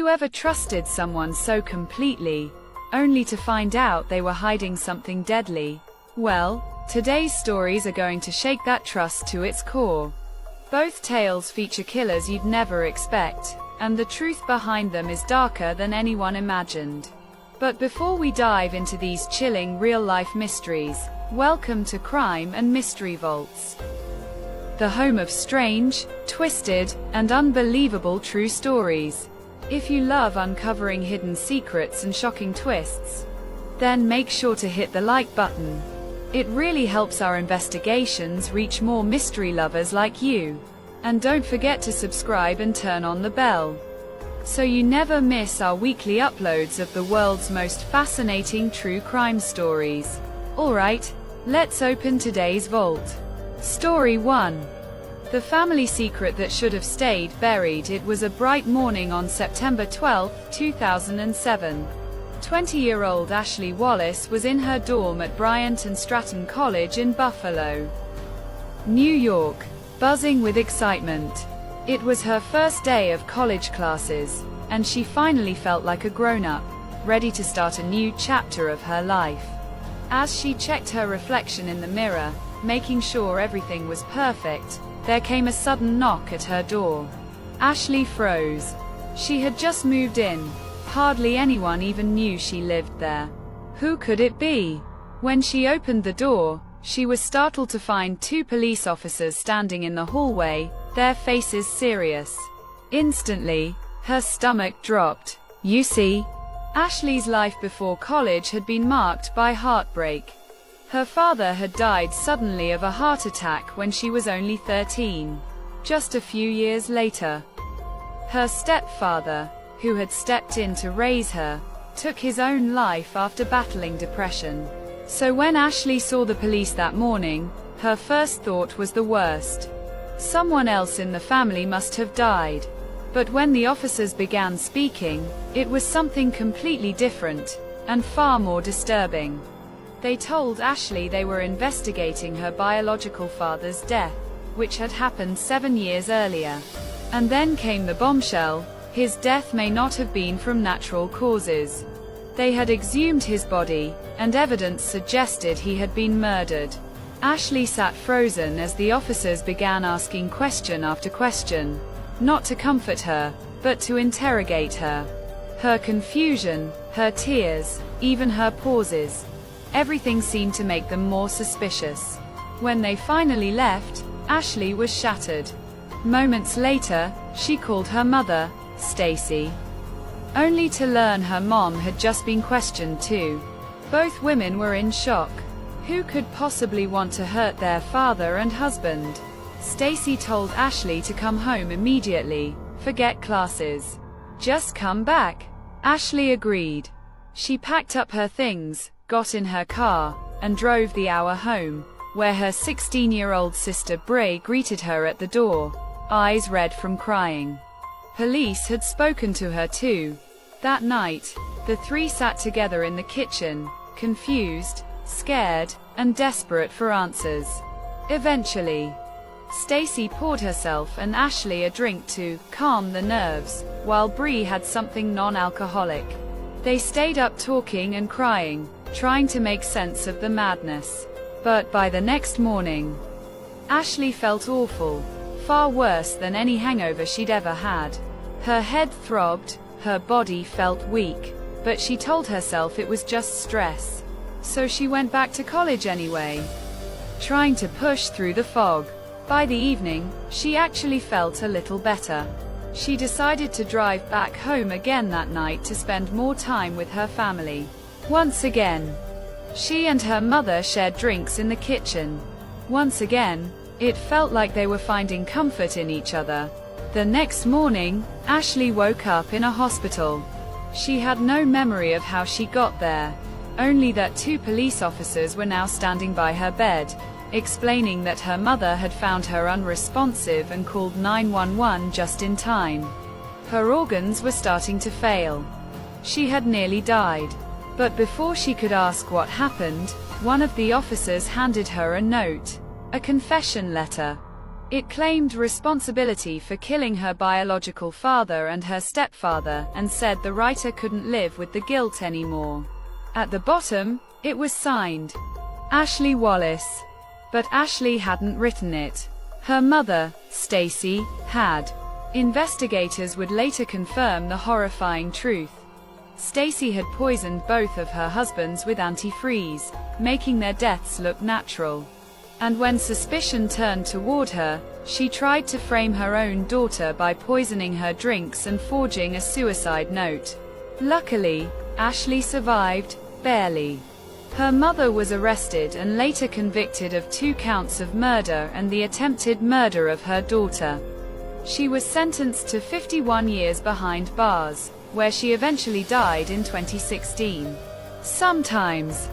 you ever trusted someone so completely, only to find out they were hiding something deadly? Well, today's stories are going to shake that trust to its core. Both tales feature killers you'd never expect, and the truth behind them is darker than anyone imagined. But before we dive into these chilling real-life mysteries, welcome to Crime and Mystery Vaults, the home of strange, twisted, and unbelievable true stories. If you love uncovering hidden secrets and shocking twists, then make sure to hit the like button. It really helps our investigations reach more mystery lovers like you. And don't forget to subscribe and turn on the bell, so you never miss our weekly uploads of the world's most fascinating true crime stories. Alright, let's open today's vault. Story 1. The family secret that should have stayed buried. It was a bright morning on September 12, 2007. 20-year-old Ashley Wallace was in her dorm at Bryant and Stratton College in Buffalo, New York, buzzing with excitement. It was her first day of college classes, and she finally felt like a grown-up, ready to start a new chapter of her life. As she checked her reflection in the mirror, making sure everything was perfect, there came a sudden knock at her door. Ashley froze. She had just moved in. Hardly anyone even knew she lived there. Who could it be? When she opened the door, she was startled to find two police officers standing in the hallway, their faces serious. Instantly, her stomach dropped. You see, Ashley's life before college had been marked by heartbreak. Her father had died suddenly of a heart attack when she was only 13. Just a few years later, her stepfather, who had stepped in to raise her, took his own life after battling depression. So when Ashley saw the police that morning, her first thought was the worst. Someone else in the family must have died. But when the officers began speaking, it was something completely different, and far more disturbing. They told Ashley they were investigating her biological father's death, which had happened 7 years earlier. And then came the bombshell: his death may not have been from natural causes. They had exhumed his body, and evidence suggested he had been murdered. Ashley sat frozen as the officers began asking question after question, not to comfort her, but to interrogate her. Her confusion, her tears, even her pauses, everything seemed to make them more suspicious. When they finally left, Ashley was shattered. Moments later, she called her mother, Stacy, only to learn her mom had just been questioned too. Both women were in shock. Who could possibly want to hurt their father and husband? Stacy told Ashley to come home immediately, forget classes, just come back. Ashley agreed. She packed up her things, got in her car, and drove the hour home, where her 16-year-old sister Bray greeted her at the door, eyes red from crying. Police had spoken to her too. That night, the three sat together in the kitchen, confused, scared, and desperate for answers. Eventually, Stacy poured herself and Ashley a drink to calm the nerves, while Bree had something non-alcoholic. They stayed up talking and crying, trying to make sense of the madness. But by the next morning, Ashley felt awful, far worse than any hangover she'd ever had. Her head throbbed, her body felt weak, but she told herself it was just stress. So she went back to college anyway, trying to push through the fog. By the evening, she actually felt a little better. She decided to drive back home again that night to spend more time with her family. Once again, she and her mother shared drinks in the kitchen. Once again, it felt like they were finding comfort in each other. The next morning, Ashley woke up in a hospital. She had no memory of how she got there, only that two police officers were now standing by her bed, explaining that her mother had found her unresponsive and called 911 just in time. Her organs were starting to fail. She had nearly died. But before she could ask what happened, one of the officers handed her a note, a confession letter. It claimed responsibility for killing her biological father and her stepfather, and said the writer couldn't live with the guilt anymore. At the bottom, it was signed, Ashley Wallace. But Ashley hadn't written it. Her mother, Stacy, had. Investigators would later confirm the horrifying truth. Stacy had poisoned both of her husbands with antifreeze, making their deaths look natural. And when suspicion turned toward her, she tried to frame her own daughter by poisoning her drinks and forging a suicide note. Luckily, Ashley survived, barely. Her mother was arrested and later convicted of 2 counts of murder and the attempted murder of her daughter. She was sentenced to 51 years behind bars, where she eventually died in 2016. Sometimes,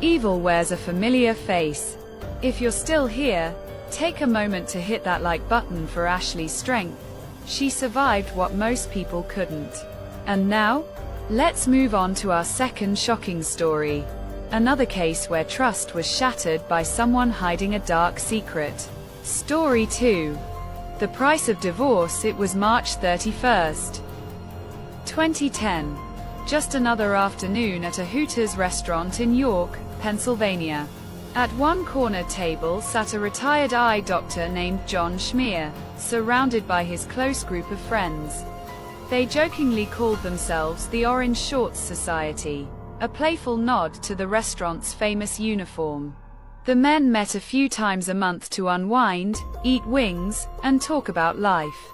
evil wears a familiar face. If you're still here, take a moment to hit that like button for Ashley's strength. She survived what most people couldn't. And now, let's move on to our second shocking story. Another case where trust was shattered by someone hiding a dark secret. Story 2. The price of divorce. It was March 31st, 2010. Just another afternoon at a Hooters restaurant in York, Pennsylvania. At one corner table sat a retired eye doctor named John Schmier, surrounded by his close group of friends. They jokingly called themselves the Orange Shorts Society, a playful nod to the restaurant's famous uniform. The men met a few times a month to unwind, eat wings, and talk about life.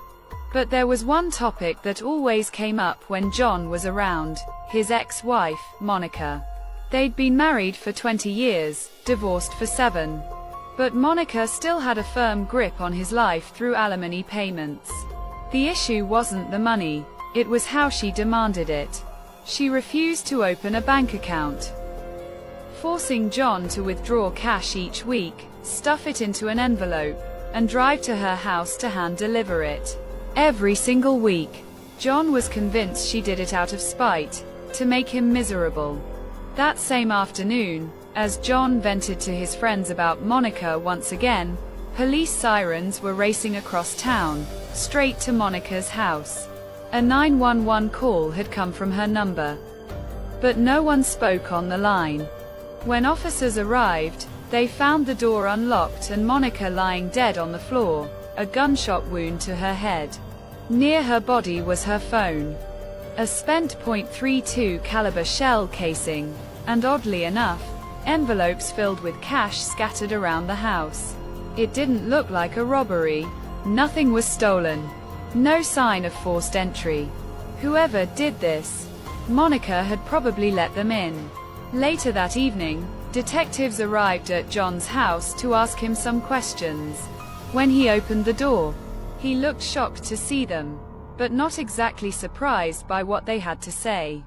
But there was one topic that always came up when John was around: his ex-wife, Monica. They'd been married for 20 years, divorced for 7. But Monica still had a firm grip on his life through alimony payments. The issue wasn't the money, it was how she demanded it. She refused to open a bank account, forcing John to withdraw cash each week, stuff it into an envelope, and drive to her house to hand-deliver it. Every single week. John was convinced she did it out of spite, to make him miserable. That same afternoon, as John vented to his friends about Monica once again, police sirens were racing across town, straight to Monica's house. A 911 call had come from her number. But no one spoke on the line. When officers arrived, they found the door unlocked and Monica lying dead on the floor, a gunshot wound to her head. Near her body was her phone, a spent .32 caliber shell casing, and oddly enough, envelopes filled with cash scattered around the house. It didn't look like a robbery. Nothing was stolen. No sign of forced entry. Whoever did this, Monica had probably let them in. Later that evening, detectives arrived at John's house to ask him some questions. When he opened the door, he looked shocked to see them, but not exactly surprised by what they had to say.